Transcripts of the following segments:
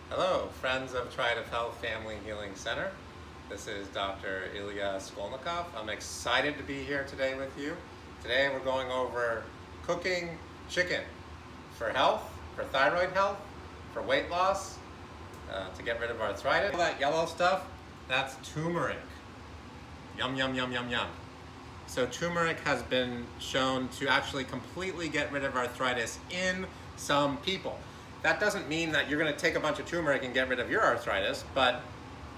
Hello, friends of Triad Family Healing Center. This is Dr. Ilya Skolnikoff. I'm excited to be here today with you. Today we're going over cooking chicken for health, for thyroid health, for weight loss, to get rid of arthritis. All that yellow stuff, that's turmeric. Yum, yum, yum, yum, yum. So turmeric has been shown to actually completely get rid of arthritis in some people. That doesn't mean that you're going to take a bunch of turmeric and get rid of your arthritis, but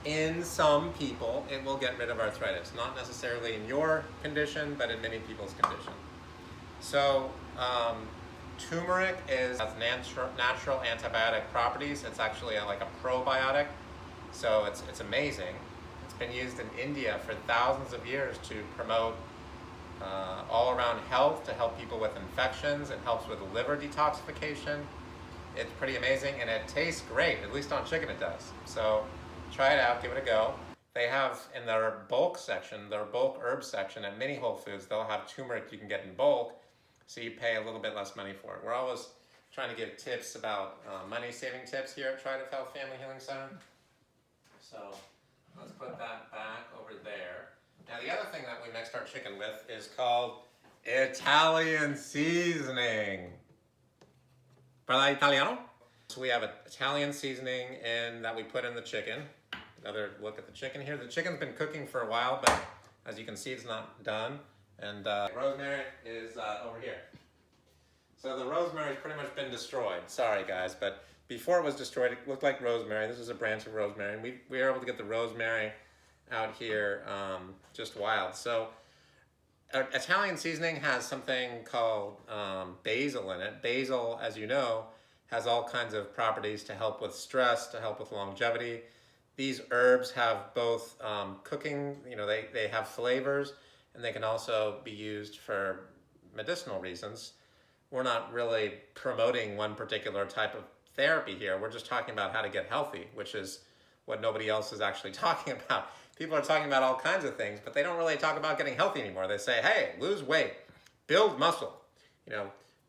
in some people it will get rid of arthritis. Not necessarily in your condition, but in many people's condition. So turmeric has natural antibiotic properties. It's actually like a probiotic, so it's amazing. It's been used in India for thousands of years to promote all around health, to help people with infections. It helps with liver detoxification. It's pretty amazing, and it tastes great. At least on chicken it does. So try it out, give it a go. They have in their bulk section, their bulk herb section at many Whole Foods, they'll have turmeric you can get in bulk, so you pay a little bit less money for it. We're always trying to give tips about money-saving tips here at Triad Family Healing Center. So let's put that back over there. Now the other thing that we mixed our chicken with is called Italian seasoning. Parla Italiano? So we have an Italian seasoning that we put in the chicken. Another look at the chicken here. The chicken's been cooking for a while, but as you can see, it's not done. And rosemary is over here. So the rosemary's pretty much been destroyed. Sorry guys, but before it was destroyed, it looked like rosemary. This is a branch of rosemary, and we were able to get the rosemary out here just wild. So Italian seasoning has something called basil in it. Basil, as you know, has all kinds of properties to help with stress, to help with longevity. These herbs have both cooking, they have flavors, and they can also be used for medicinal reasons. We're not really promoting one particular type of therapy here. We're just talking about how to get healthy, which is what nobody else is actually talking about. People are talking about all kinds of things, but they don't really talk about getting healthy anymore. They say, hey, lose weight, build muscle,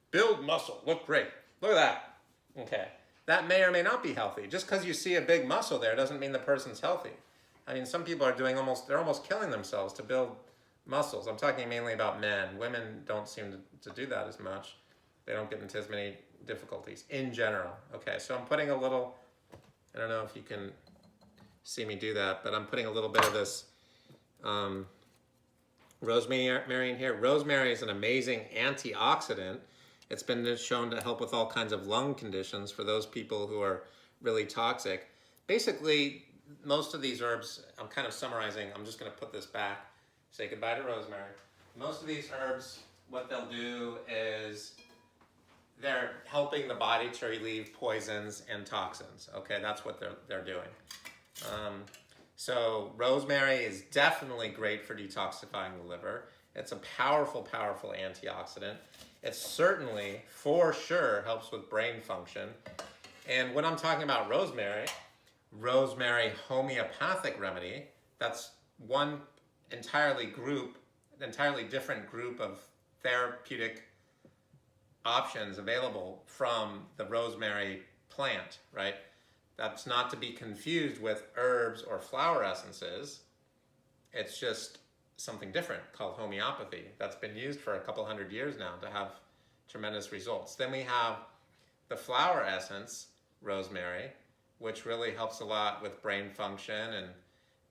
build muscle, look great. Look at that. Okay. That may or may not be healthy. Just because you see a big muscle there doesn't mean the person's healthy. I mean, some people are they're almost killing themselves to build muscles. I'm talking mainly about men. Women don't seem to do that as much. They don't get into as many difficulties in general. Okay, so I'm putting a little, I don't know if you can see me do that, but I'm putting a little bit of this rosemary in here. Rosemary is an amazing antioxidant. It's been shown to help with all kinds of lung conditions for those people who are really toxic. Basically, most of these herbs, I'm kind of summarizing, I'm just going to put this back, say goodbye to rosemary. Most of these herbs, what they'll do is they're helping the body to relieve poisons and toxins. Okay, that's what they're doing. So rosemary is definitely great for detoxifying the liver. It's a powerful, powerful antioxidant. It certainly, for sure, helps with brain function. And when I'm talking about rosemary homeopathic remedy, that's one entirely different group of therapeutic options available from the rosemary plant, right? That's not to be confused with herbs or flower essences. It's just something different called homeopathy that's been used for a couple hundred years now to have tremendous results. Then we have the flower essence, rosemary, which really helps a lot with brain function and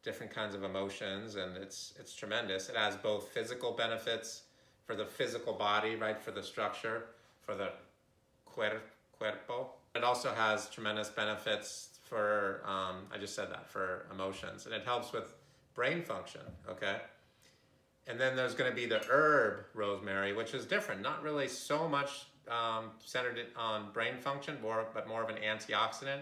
different kinds of emotions, and it's tremendous. It has both physical benefits for the physical body, right, for the structure, for the cuerpo. It also has tremendous benefits for, I just said that, for emotions, and it helps with brain function, okay? And then there's going to be the herb rosemary, which is different, not really so much centered on brain function, but more of an antioxidant.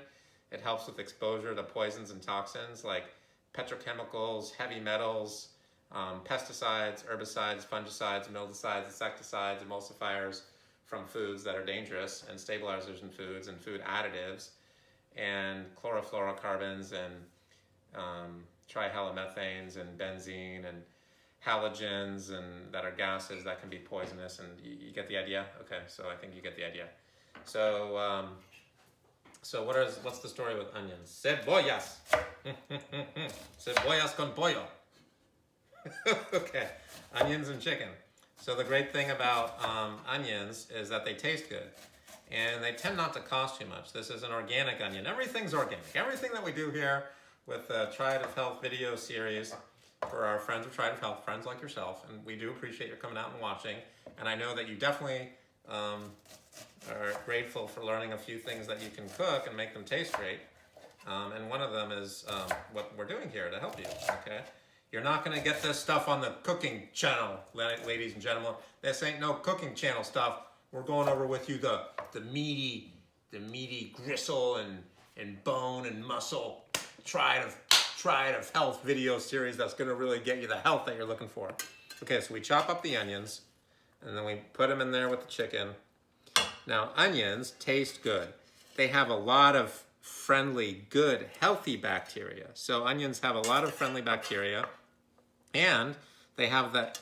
It helps with exposure to poisons and toxins like petrochemicals, heavy metals, pesticides, herbicides, fungicides, mildicides, insecticides, emulsifiers from foods that are dangerous, and stabilizers in foods and food additives, and chlorofluorocarbons and trihalomethanes and benzene and halogens and that are gases that can be poisonous, and you get the idea? Okay, so I think you get the idea. So So what's the story with onions? Cebollas. Cebollas con pollo. Okay, onions and chicken. So the great thing about onions is that they taste good. And they tend not to cost too much. This is an organic onion. Everything's organic. Everything that we do here with the Triad of Health video series for our friends of Triad of Health, friends like yourself, and we do appreciate you coming out and watching. And I know that you definitely are grateful for learning a few things that you can cook and make them taste great. And one of them is what we're doing here to help you, okay? You're not gonna get this stuff on the cooking channel, ladies and gentlemen. This ain't no cooking channel stuff. We're going over with you the meaty gristle and bone and muscle Triad of Health video series that's gonna really get you the health that you're looking for. Okay, so we chop up the onions and then we put them in there with the chicken. Now, onions taste good. They have a lot of friendly, good, healthy bacteria. So onions have a lot of friendly bacteria, and they have those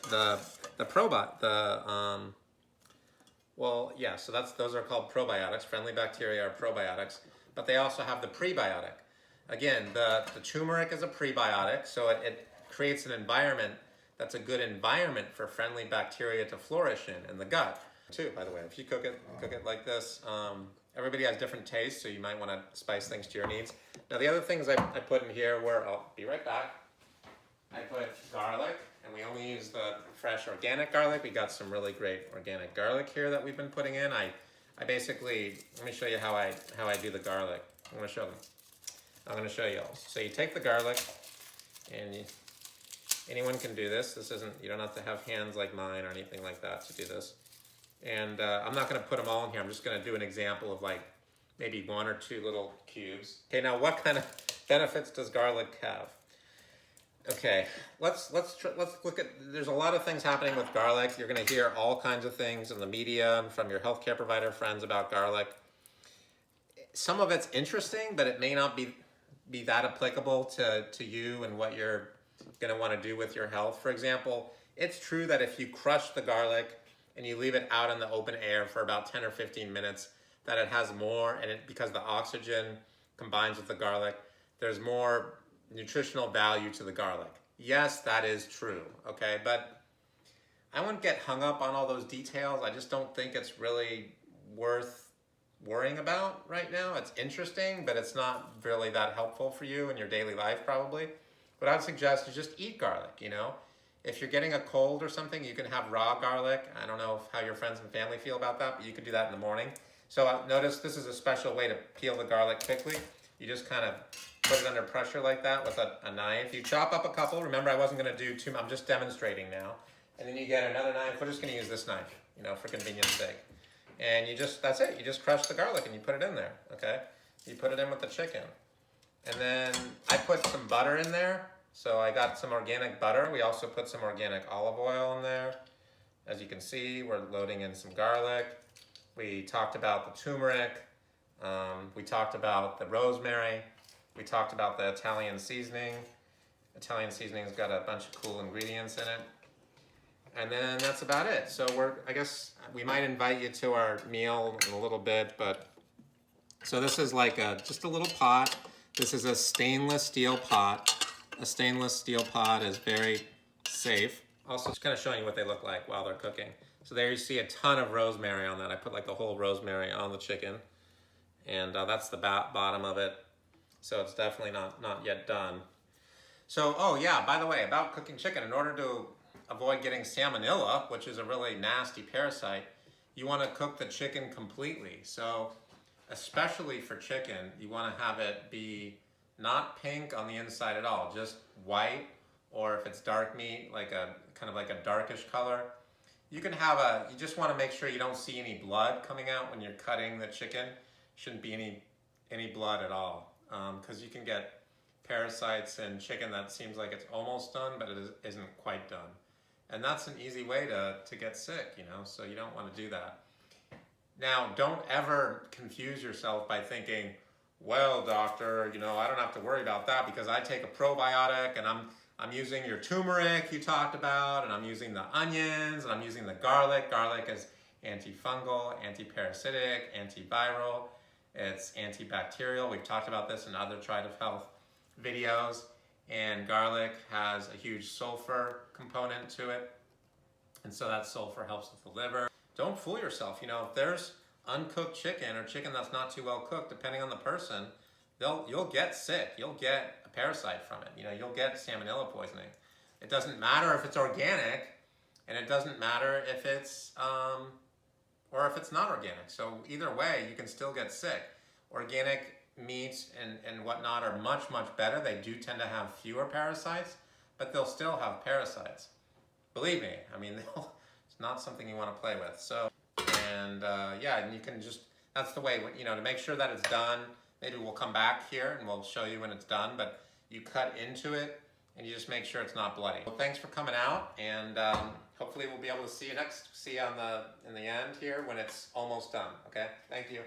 are called probiotics. Friendly bacteria are probiotics, but they also have the prebiotic. Again, the turmeric is a prebiotic, so it creates an environment that's a good environment for friendly bacteria to flourish in the gut. Too, by the way, if you cook it like this, everybody has different tastes, so you might want to spice things to your needs. Now, the other things I put in here were, I'll be right back. I put garlic, and we only use the fresh organic garlic. We got some really great organic garlic here that we've been putting in. I basically, let me show you how I do the garlic. I'm going to show you all. So you take the garlic, and anyone can do this. You don't have to have hands like mine or anything like that to do this. And I'm not going to put them all in here. I'm just going to do an example of like maybe 1 or 2 little cubes. Okay, now what kind of benefits does garlic have? Okay, let's look at. There's a lot of things happening with garlic. You're going to hear all kinds of things in the media and from your healthcare provider friends about garlic. Some of it's interesting, but it may not be that applicable to you and what you're going to want to do with your health. For example, it's true that if you crush the garlic and you leave it out in the open air for about 10 or 15 minutes, that it has more, and because the oxygen combines with the garlic, there's more nutritional value to the garlic. Yes, that is true, okay? But I wouldn't get hung up on all those details. I just don't think it's really worth worrying about right now. It's interesting, but it's not really that helpful for you in your daily life, probably. What I'd suggest is just eat garlic, you know? If you're getting a cold or something, you can have raw garlic. I don't know how your friends and family feel about that, but you could do that in the morning. So notice this is a special way to peel the garlic quickly. You just kind of put it under pressure like that with a knife. You chop up a couple. Remember, I wasn't going to do 2. I'm just demonstrating now. And then you get another knife. We're just going to use this knife, you know, for convenience sake. And that's it. You just crush the garlic and you put it in there, okay? You put it in with the chicken. And then I put some butter in there. So I got some organic butter. We also put some organic olive oil in there. As you can see, we're loading in some garlic. We talked about the turmeric. We talked about the rosemary. We talked about the Italian seasoning. Italian seasoning's got a bunch of cool ingredients in it. And then that's about it. So I guess we might invite you to our meal in a little bit, but so this is like just a little pot. This is a stainless steel pot. A stainless steel pot is very safe. Also, just kind of showing you what they look like while they're cooking. So there you see a ton of rosemary on that. I put like the whole rosemary on the chicken. And that's the bottom of it. So it's definitely not yet done. So, oh yeah, by the way, about cooking chicken, in order to avoid getting salmonella, which is a really nasty parasite, you want to cook the chicken completely. So, especially for chicken, you want to have it be not pink on the inside at all, just white, or if it's dark meat, like kind of like a darkish color. You can have you just want to make sure you don't see any blood coming out when you're cutting the chicken. Shouldn't be any blood at all, because you can get parasites in chicken that seems like it's almost done, but it isn't quite done. And that's an easy way to get sick, you know, so you don't want to do that. Now, don't ever confuse yourself by thinking, well, doctor, you know, I don't have to worry about that because I take a probiotic and I'm using your turmeric you talked about, and I'm using the onions, and I'm using the garlic. Garlic is antifungal, antiparasitic, antiviral. It's antibacterial. We've talked about this in other Triad of Health videos. And garlic has a huge sulfur component to it. And so that sulfur helps with the liver. Don't fool yourself. You know, if there's uncooked chicken or chicken that's not too well cooked, depending on the person, you'll get sick. You'll get a parasite from it. You know, you'll get salmonella poisoning. It doesn't matter if it's organic, and it doesn't matter if it's or if it's not organic. So either way, you can still get sick. Organic meats and whatnot are much, much better. They do tend to have fewer parasites, but they'll still have parasites. Believe me, I mean, it's not something you want to play with. So, and yeah, and you can just, that's the way, you know, to make sure that it's done. Maybe we'll come back here and we'll show you when it's done, but you cut into it and you just make sure it's not bloody. Well, thanks for coming out, and hopefully we'll be able to see you in the end here when it's almost done. Okay, thank you.